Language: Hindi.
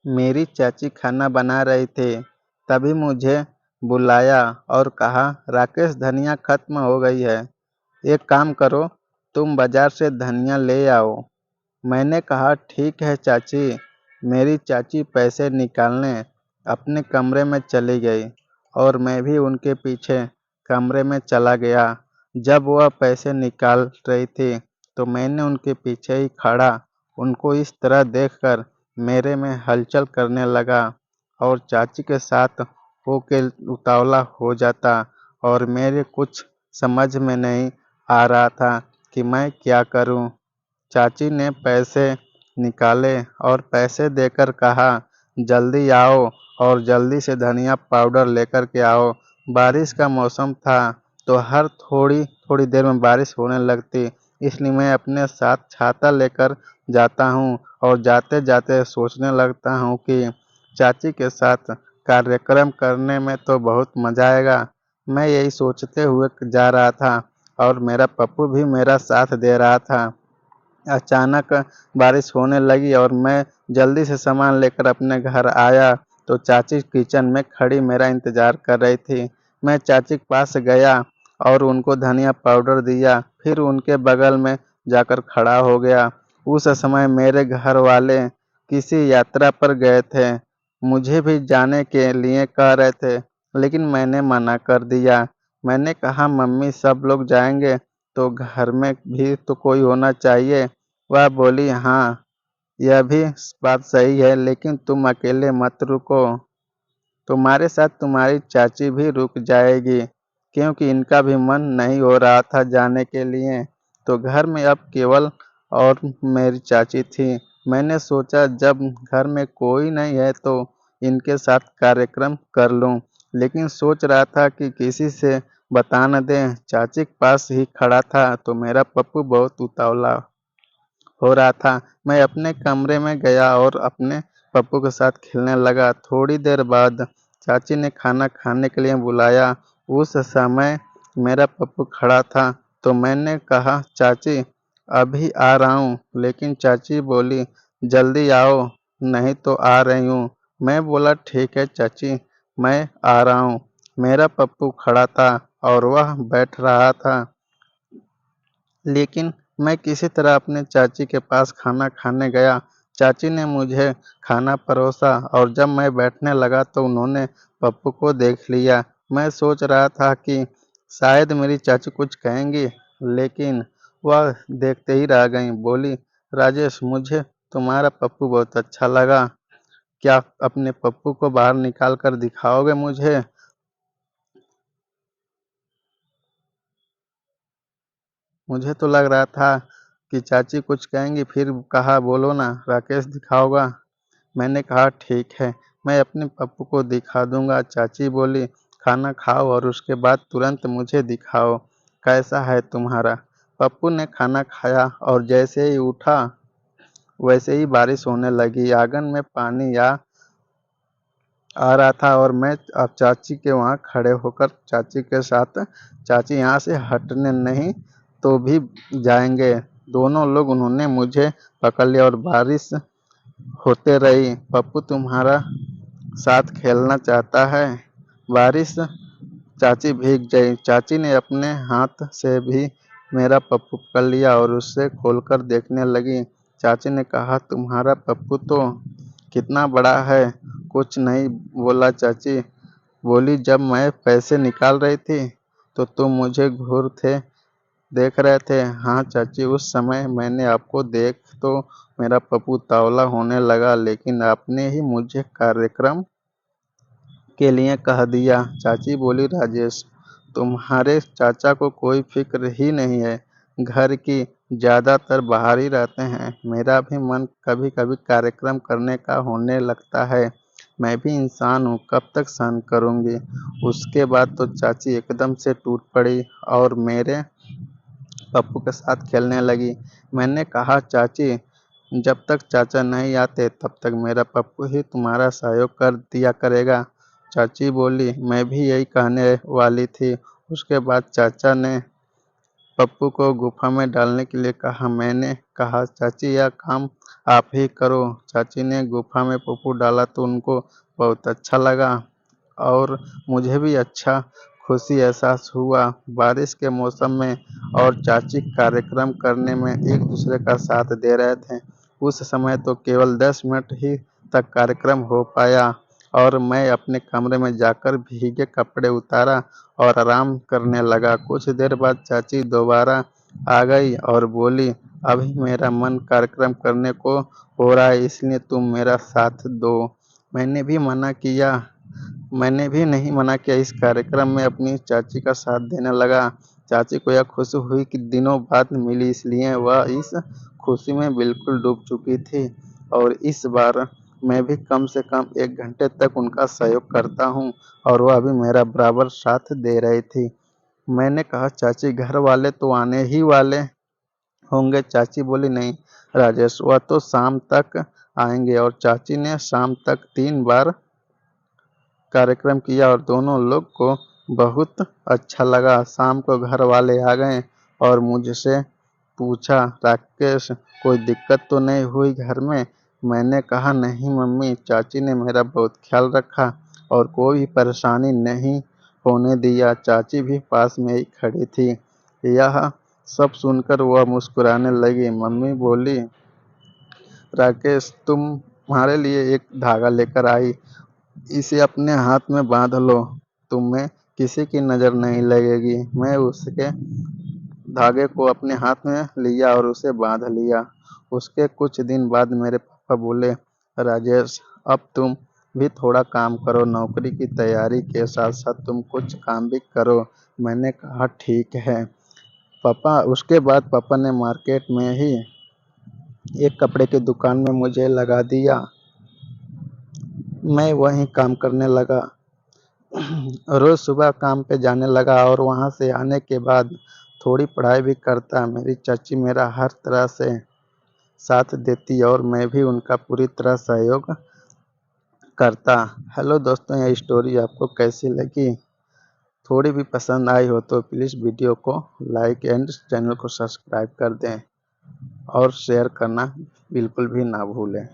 मेरी चाची खाना बना रही थी, तभी मुझे बुलाया और कहा, राकेश धनिया खत्म हो गई है, एक काम करो, तुम बाजार से धनिया ले आओ। मैंने कहा, ठीक है चाची। मेरी चाची पैसे निकालने अपने कमरे में चली गई और मैं भी उनके पीछे कमरे में चला गया। जब वह पैसे निकाल रही थी, तो मैंने उनके पीछे ही खड़ा उनको इस तरह देखकर मेरे में हलचल करने लगा और चाची के साथ होके उतावला हो जाता और मेरे कुछ समझ में नहीं आ रहा था कि मैं क्या करूं। चाची ने पैसे निकाले और पैसे देकर कहा, जल्दी आओ और जल्दी से धनिया पाउडर लेकर के आओ। बारिश का मौसम था, तो हर थोड़ी थोड़ी देर में बारिश होने लगती, इसलिए मैं अपने साथ छाता लेकर जाता हूँ और जाते जाते सोचने लगता हूँ कि चाची के साथ कार्यक्रम करने में तो बहुत मज़ा आएगा। मैं यही सोचते हुए जा रहा था और मेरा पप्पू भी मेरा साथ दे रहा था। अचानक बारिश होने लगी और मैं जल्दी से सामान लेकर अपने घर आया, तो चाची किचन में खड़ी मेरा इंतज़ार कर रही थी। मैं चाची के पास गया और उनको धनिया पाउडर दिया, फिर उनके बगल में जाकर खड़ा हो गया। उस समय मेरे घर वाले किसी यात्रा पर गए थे, मुझे भी जाने के लिए कह रहे थे, लेकिन मैंने मना कर दिया। मैंने कहा, मम्मी सब लोग जाएंगे तो घर में भी तो कोई होना चाहिए। वह बोली, हाँ, यह भी बात सही है, लेकिन तुम अकेले मत रुको। तुम्हारे साथ तुम्हारी चाची भी रुक जाएगी, क्योंकि इनका भी मन नहीं हो रहा था जाने के लिए। तो घर में अब केवल और मेरी चाची थी। मैंने सोचा जब घर में कोई नहीं है तो इनके साथ कार्यक्रम कर लूं, लेकिन सोच रहा था कि किसी से बता न दें। चाची के पास ही खड़ा था तो मेरा पप्पू बहुत उतावला हो रहा था। मैं अपने कमरे में गया और अपने पप्पू के साथ खेलने लगा। थोड़ी देर बाद चाची ने खाना खाने के लिए बुलाया। उस समय मेरा पप्पू खड़ा था, तो मैंने कहा, चाची अभी आ रहा हूँ। लेकिन चाची बोली, जल्दी आओ, नहीं तो आ रही हूँ। मैं बोला, ठीक है चाची, मैं आ रहा हूँ। मेरा पप्पू खड़ा था और वह बैठ रहा था, लेकिन मैं किसी तरह अपने चाची के पास खाना खाने गया। चाची ने मुझे खाना परोसा और जब मैं बैठने लगा तो उन्होंने पप्पू को देख लिया। मैं सोच रहा था कि शायद मेरी चाची कुछ कहेंगी, लेकिन वह देखते ही रह गईं। बोली, राजेश, मुझे तुम्हारा पप्पू बहुत अच्छा लगा। क्या अपने पप्पू को बाहर निकाल कर दिखाओगे मुझे? मुझे तो लग रहा था कि चाची कुछ कहेंगी, फिर कहा, बोलो ना राकेश, दिखाओगा? मैंने कहा, ठीक है, मैं अपने पप्पू को दिखा दूंगा। चाची बोली, खाना खाओ और उसके बाद तुरंत मुझे दिखाओ कैसा है तुम्हारा। पप्पू ने खाना खाया और जैसे ही उठा वैसे ही बारिश होने लगी। आंगन में पानी आ रहा था और मैं अब चाची के वहाँ खड़े होकर चाची के साथ, चाची यहाँ से हटने नहीं तो भी जाएंगे। दोनों लोग उन्होंने मुझे पकड़ लिया और बारिश होते रही। पप्पू तुम्हारा साथ खेलना चाहता है? बारिश। चाची भीग गई। चाची ने अपने हाथ से भी मेरा पप्पू पकड़ लिया और उसे खोलकर देखने लगी। चाची ने कहा, तुम्हारा पप्पू तो कितना बड़ा है। कुछ नहीं बोला चाची। बोली, जब मैं पैसे निकाल रही थी तो तुम मुझे घूर थे देख रहे थे। हाँ चाची, उस समय मैंने आपको देख तो मेरा पप्पू तावला होने लगा, लेकिन आपने ही मुझे कार्यक्रम के लिए कह दिया। चाची बोली, राजेश, तुम्हारे चाचा को कोई फिक्र ही नहीं है, घर की, ज़्यादातर बाहर ही रहते हैं। मेरा भी मन कभी कभी कार्यक्रम करने का होने लगता है। मैं भी इंसान हूँ, कब तक सहन करूँगी। उसके बाद तो चाची एकदम से टूट पड़ी और मेरे पप्पू के साथ खेलने लगी। मैंने कहा, चाची जब तक चाचा नहीं आते तब तक मेरा पप्पू ही तुम्हारा सहयोग कर दिया करेगा। चाची बोली, मैं भी यही कहने वाली थी। उसके बाद चाचा ने पप्पू को गुफा में डालने के लिए कहा। मैंने कहा, चाची यह काम आप ही करो। चाची ने गुफा में पप्पू डाला तो उनको बहुत अच्छा लगा और मुझे भी अच्छा खुशी एहसास हुआ। बारिश के मौसम में और चाची कार्यक्रम करने में एक दूसरे का साथ दे रहे थे। उस समय तो केवल 10 मिनट ही तक कार्यक्रम हो पाया और मैं अपने कमरे में जाकर भीगे कपड़े उतारा और आराम करने लगा। कुछ देर बाद चाची दोबारा आ गई और बोली, अभी मेरा मन कार्यक्रम करने को हो रहा है, इसलिए तुम मेरा साथ दो। मैंने भी नहीं मना किया। इस कार्यक्रम में अपनी चाची का साथ देने लगा। चाची को यह खुशी हुई कि दिनों बाद मिली, इसलिए वह इस खुशी में बिल्कुल डूब चुकी थी और इस बार मैं भी कम से कम 1 घंटे तक उनका सहयोग करता हूँ और वह भी मेरा बराबर साथ दे रही थी। मैंने कहा, चाची घर वाले तो आने ही वाले होंगे। चाची बोली, नहीं राजेश, वह तो शाम तक आएंगे। और चाची ने शाम तक 3 बार कार्यक्रम किया और दोनों लोग को बहुत अच्छा लगा। शाम को घर वाले आ गए और मुझसे पूछा, राकेश कोई दिक्कत तो नहीं हुई घर में? मैंने कहा, नहीं मम्मी, चाची ने मेरा बहुत ख्याल रखा और कोई भी परेशानी नहीं होने दिया। चाची भी पास में ही खड़ी थी। यह सब सुनकर वह मुस्कुराने लगी। मम्मी बोली, राकेश तुम्हारे लिए एक धागा लेकर आई, इसे अपने हाथ में बांध लो, तुम्हें किसी की नज़र नहीं लगेगी। मैं उसके धागे को अपने हाथ में लिया और उसे बांध लिया। उसके कुछ दिन बाद मेरे पापा बोले, राजेश अब तुम भी थोड़ा काम करो, नौकरी की तैयारी के साथ साथ तुम कुछ काम भी करो। मैंने कहा, ठीक है पापा। उसके बाद पापा ने मार्केट में ही एक कपड़े की दुकान में मुझे लगा दिया। मैं वहीं काम करने लगा। रोज सुबह काम पे जाने लगा और वहां से आने के बाद थोड़ी पढ़ाई भी करता। मेरी चाची मेरा हर तरह से साथ देती और मैं भी उनका पूरी तरह सहयोग करता। हेलो दोस्तों, यह स्टोरी आपको कैसी लगी? थोड़ी भी पसंद आई हो तो प्लीज़ वीडियो को लाइक एंड चैनल को सब्सक्राइब कर दें और शेयर करना बिल्कुल भी ना भूलें।